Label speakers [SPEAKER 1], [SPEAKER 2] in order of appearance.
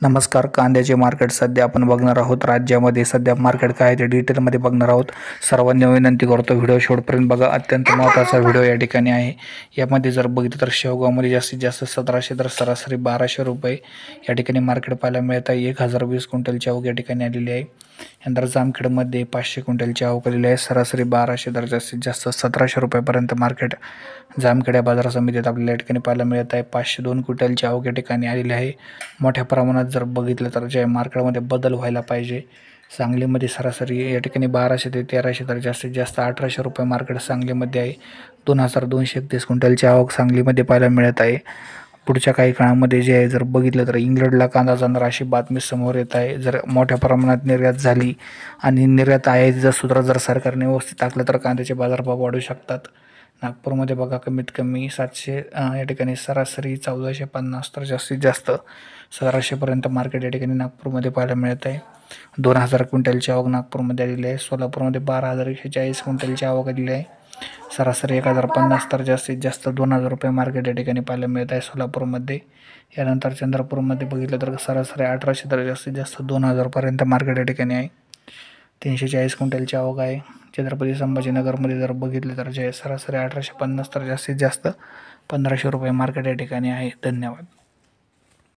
[SPEAKER 1] नमस्कार. कांद्याचे मार्केट सध्या आपण बघणार आहोत. राज्यामध्ये सध्या मार्केट काय आहे ते डिटेलमध्ये बघणार आहोत. सर्वांनी विनंती करतो व्हिडिओ शेवटपर्यंत बघा. अत्यंत महत्त्वाचा व्हिडिओ या ठिकाणी आहे. यामध्ये जर बघितलं तर शेवगावमध्ये जास्तीत जास्त 1700 तर सरासरी 1200 रुपये या ठिकाणी मार्केट पाहायला मिळत आहे. 1020 क्विंटलची आवक या ठिकाणी आलेली आहे. यानंतर जामखेडमध्ये 500 क्विंटलची आवक आलेली आहे. सरासरी 1200 तर जास्तीत जास्त 1700 रुपयापर्यंत मार्केट जामखेड बाजार समितीत आपल्याला या ठिकाणी पाहायला मिळत आहे. 502 क्विंटलची आवक या ठिकाणी आलेली आहे. मोठ्या प्रमाणात जर बघितलं तर जे मार्केटमध्ये बदल व्हायला पाहिजे. सांगलीमध्ये सरासरी या ठिकाणी 1200 ते 1300 तर जास्तीत जास्त 1800 रुपये मार्केट सांगलीमध्ये आहे. 2231 क्विंटलची आवक सांगलीमध्ये पाहायला मिळत आहे. पुढच्या काही काळामध्ये जे आहे जर बघितलं तर इंग्लंडला कांदा जाणार अशी बातमी समोर येत आहे. जर मोठ्या प्रमाणात निर्यात झाली आणि निर्यात आयातीचं सूत्र जर सरकारने व्यवस्थित टाकलं तर कांद्याचे बाजारभाव वाढू शकतात. नागपूरमध्ये बघा कमीत कमी 700 या ठिकाणी सरासरी 1450 तर जास्तीत जास्त 1700पर्यंत मार्केट या ठिकाणी नागपूरमध्ये पाहायला मिळत आहे. 2000 क्विंटलची आवक नागपूरमध्ये आलेली आहे. सोलापूरमध्ये 12140 क्विंटलची आवक आलेली आहे. सरासरी 1050 तर जास्तीत जास्त 2000 रुपये मार्केट या ठिकाणी पाहायला मिळत आहे सोलापूरमध्ये. यानंतर चंद्रपूरमध्ये बघितलं तर सरासरी 1800 तर जास्तीत जास्त 2000पर्यंत मार्केट या ठिकाणी आहे. 340 क्विंटलची आवक आहे. छत्रपती संभाजीनगरमध्ये जर बघितलं तर जे सरासरी 1850 तर जास्तीत जास्त 1500 रुपये मार्केट या ठिकाणी आहे. धन्यवाद.